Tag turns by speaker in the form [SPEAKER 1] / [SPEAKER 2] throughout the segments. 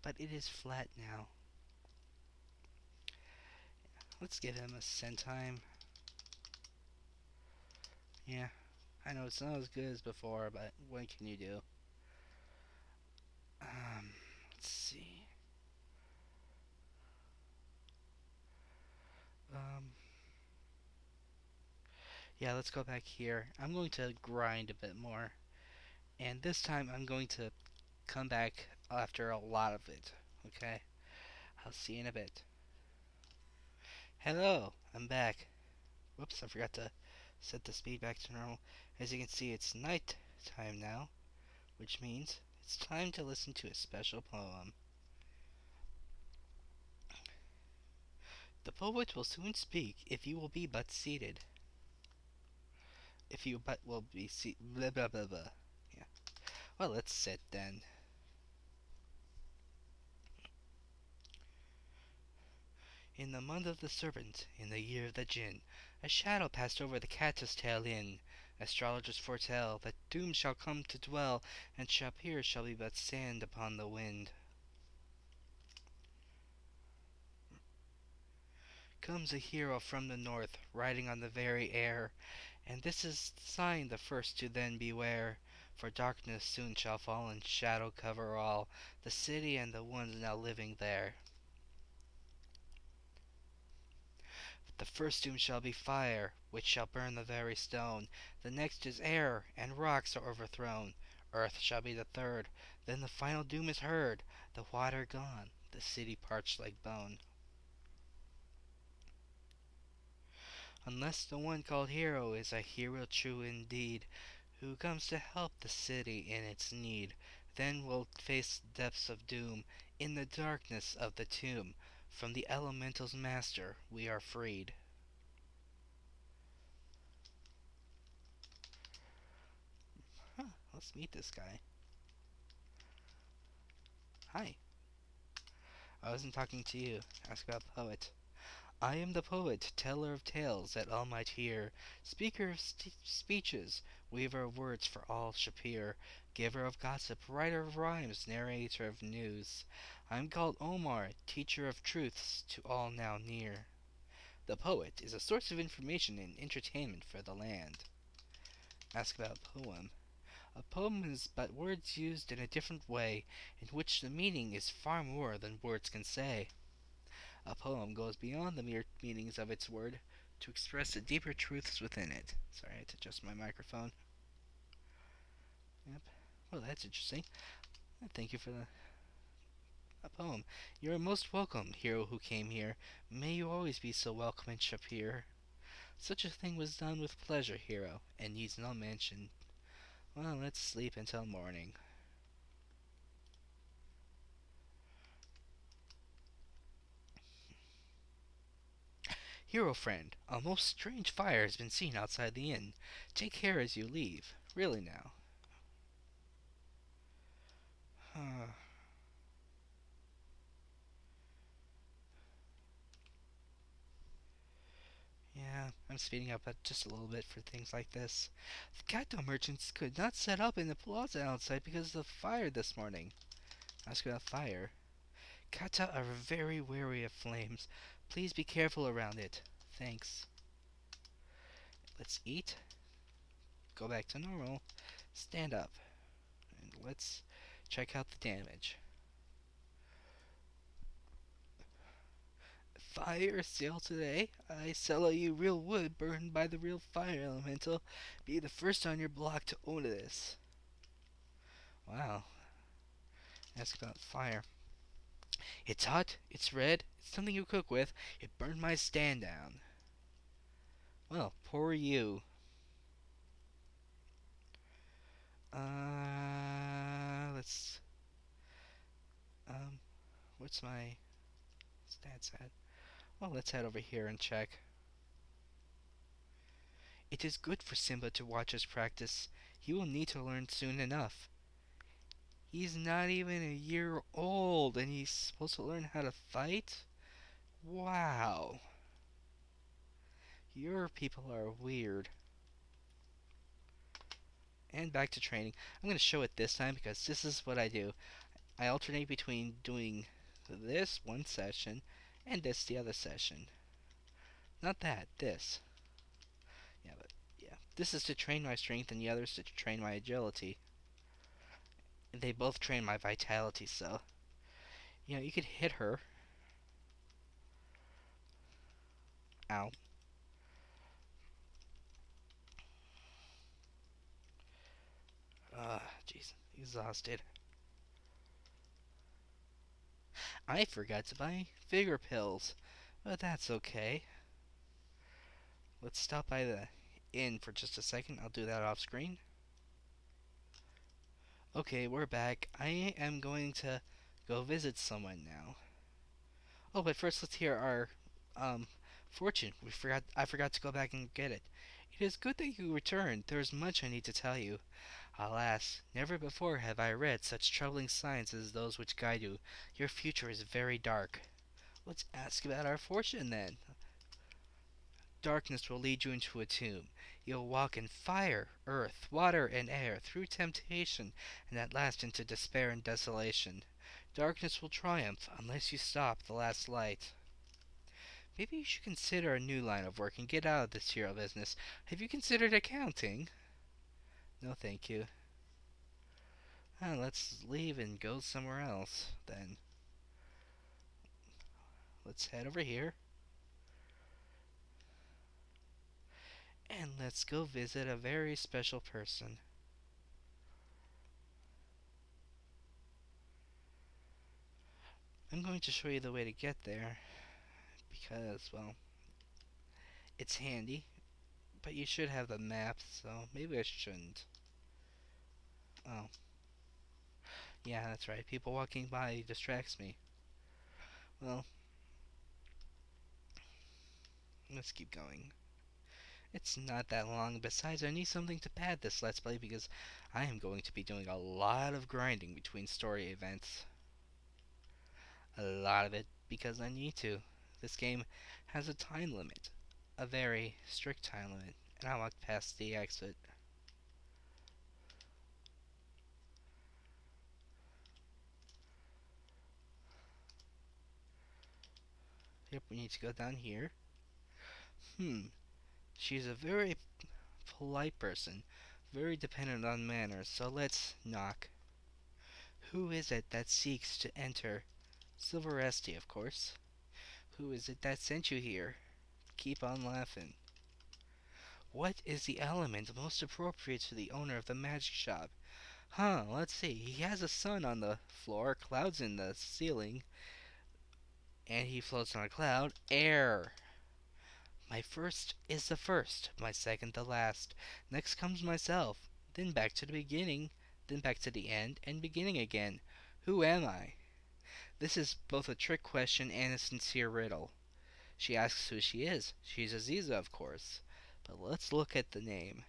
[SPEAKER 1] but it is flat now. Let's give him a send time. Yeah, I know it's not as good as before, but what can you do? Let's see. Um, yeah, let's go back here. I'm going to grind a bit more, and this time I'm going to come back after a lot of it. Okay, I'll see you in a bit. Hello, I'm back. Whoops, I forgot to set the speed back to normal. As you can see, it's night time now, which means it's time to listen to a special poem. The poet will soon speak if you will be but seated. If you but will be blah blah blah blah. Yeah. Well, let's sit then. In the month of the serpent, in the year of the Jinn, a shadow passed over the catta's tail inn. Astrologers foretell that doom shall come to dwell, and Shapeir shall be but sand upon the wind. Comes a hero from the north, riding on the very air, and this is the sign the first to then beware. For darkness soon shall fall and shadow cover all, the city and the ones now living there. The first doom shall be fire, which shall burn the very stone. The next is air, and rocks are overthrown. Earth shall be the third. Then the final doom is heard, the water gone, the city parched like bone. Unless the one called hero is a hero true indeed, who comes to help the city in its need, then we'll face the depths of doom in the darkness of the tomb. From the elemental's master we are freed. Huh, let's meet this guy. Hi. I wasn't talking to you. Ask about poet. I am the poet, teller of tales that all might hear, speaker of speeches, weaver of words for all Shapeir, giver of gossip, writer of rhymes, narrator of news. I'm called Omar, teacher of truths to all now near. The poet is a source of information and entertainment for the land. Ask about poem. A poem is but words used in a different way, in which the meaning is far more than words can say. A poem goes beyond the mere meanings of its word to express the deeper truths within it. Sorry, I had to adjust my microphone. Yep. Well, that's interesting. Thank you for the a poem. You are most welcome, hero who came here. May you always be so welcome in Shapeir. Such a thing was done with pleasure, hero, and needs no mention. Well, let's sleep until morning. Hero friend, a most strange fire has been seen outside the inn. Take care as you leave. Really now. Yeah, I'm speeding up just a little bit for things like this. The cattle merchants could not set up in the plaza outside because of the fire this morning. Ask about fire. Kata are very wary of flames. Please be careful around it. Thanks. Let's eat. Go back to normal. Stand up. And let's check out the damage. Fire sale today. I sell you real wood burned by the real fire elemental. Be the first on your block to own this. Wow. Ask about fire. It's hot, it's red, it's something you cook with. It burned my stand down. Well, poor you. Let's, um, what's my stats at? Well, let's head over here and check. It is good for Simba to watch us practice. He will need to learn soon enough. He's not even a year old and he's supposed to learn how to fight? Wow. Your people are weird. And back to training. I'm going to show it this time because this is what I do. I alternate between doing this one session and this the other session. Not that, this. Yeah, but yeah. This is to train my strength and the other is to train my agility. They both train my vitality, so you could hit her. Ow. Jeez. Exhausted. I forgot to buy vigor pills. But that's okay. Let's stop by the inn for just a second. I'll do that off screen. Okay, we're back. I am going to go visit someone now. Oh, but first let's hear our um fortune. I forgot to go back and get it. It is good that you returned. There is much I need to tell you. Alas, never before have I read such troubling signs as those which guide you. Your future is very dark. Let's ask about our fortune then. Darkness will lead you into a tomb. You'll walk in fire, earth, water, and air, through temptation, and at last into despair and desolation. Darkness will triumph unless you stop the last light. Maybe you should consider a new line of work and get out of this hero business. Have you considered accounting? No, thank you. Let's leave and go somewhere else, then. Let's head over here. And let's go visit a very special person. I'm going to show you the way to get there because, well, it's handy, but you should have the map, so maybe I shouldn't. Oh. Yeah, that's right. People walking by distracts me. Well, let's keep going. It's not that long. Besides, I need something to pad this Let's Play because I am going to be doing a lot of grinding between story events. A lot of it because I need to. This game has a time limit. A very strict time limit. And I walked past the exit. Yep, we need to go down here. She's a very polite person. Very dependent on manners. So let's knock. Who is it that seeks to enter? Silveresti, of course. Who is it that sent you here? Keep on laughing. What is the element most appropriate to the owner of the magic shop? Let's see. He has a sun on the floor, clouds in the ceiling, and he floats on a cloud. Air. My first is the first, my second the last. Next comes myself, then back to the beginning, then back to the end, and beginning again. Who am I? This is both a trick question and a sincere riddle. She asks who she is. She's Aziza, of course. But let's look at the name.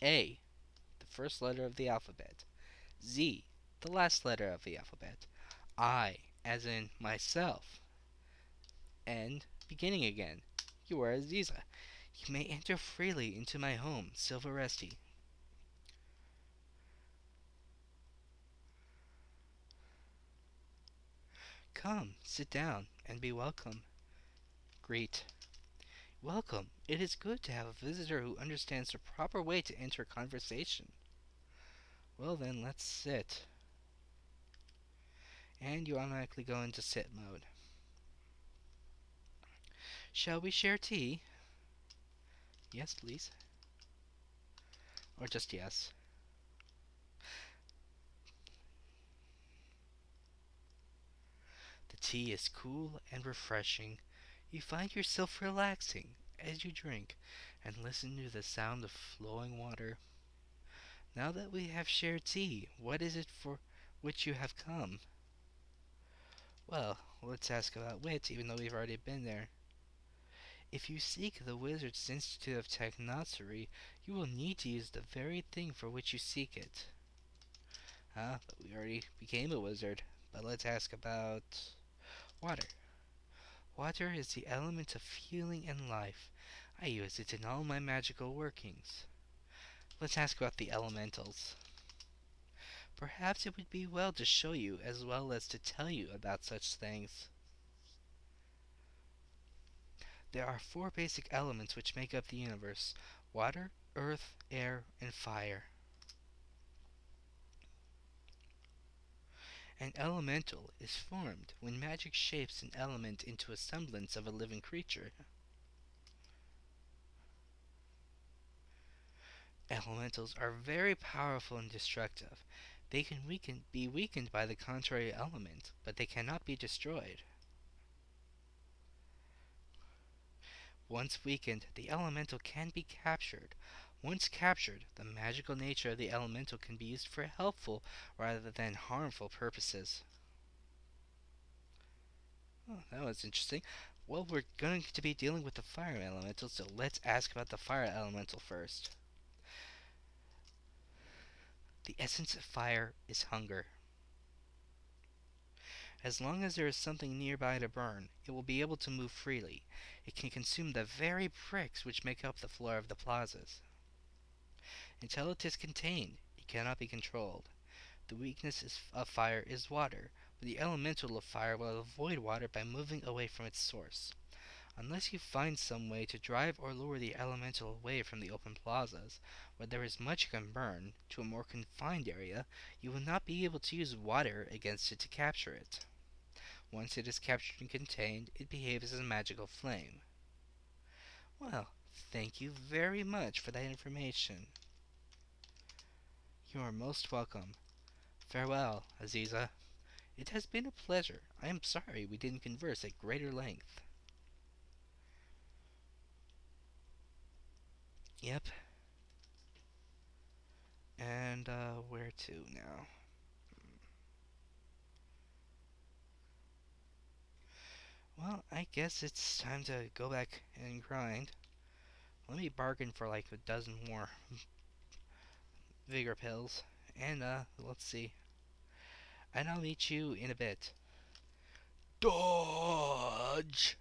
[SPEAKER 1] A, the first letter of the alphabet. Z, the last letter of the alphabet. I, as in myself. And beginning again. You are Aziza. You may enter freely into my home, Silveresti. Come, sit down, and be welcome. Greet. Welcome. It is good to have a visitor who understands the proper way to enter conversation. Well then, let's sit. And you automatically go into sit mode. Shall we share tea? Yes, please. Or just yes. The tea is cool and refreshing. You find yourself relaxing as you drink and listen to the sound of flowing water. Now that we have shared tea, what is it for which you have come? Well, let's ask about wit, even though we've already been there. If you seek the Wizard's Institute of Technocery, you will need to use the very thing for which you seek it. But we already became a wizard. But let's ask about water. Water is the element of healing and life. I use it in all my magical workings. Let's ask about the elementals. Perhaps it would be well to show you as well as to tell you about such things. There are four basic elements which make up the universe: water, earth, air, and fire. An elemental is formed when magic shapes an element into a semblance of a living creature. Elementals are very powerful and destructive. They can be weakened by the contrary element, but they cannot be destroyed. Once weakened, the elemental can be captured. Once captured, the magical nature of the elemental can be used for helpful rather than harmful purposes. Oh, that was interesting. Well, we're going to be dealing with the fire elemental, so let's ask about the fire elemental first. The essence of fire is hunger. As long as there is something nearby to burn, it will be able to move freely. It can consume the very bricks which make up the floor of the plazas. Until it is contained, it cannot be controlled. The of fire is water, but the elemental of fire will avoid water by moving away from its source. Unless you find some way to drive or lure the elemental away from the open plazas, where there is much it can burn, to a more confined area, you will not be able to use water against it to capture it. Once it is captured and contained, it behaves as a magical flame. Well, thank you very much for that information. You are most welcome. Farewell, Aziza. It has been a pleasure. I am sorry we didn't converse at greater length. Yep. And, where to now? Well, I guess it's time to go back and grind. Let me bargain for like a dozen more vigor pills. And, let's see. And I'll meet you in a bit. Dodge!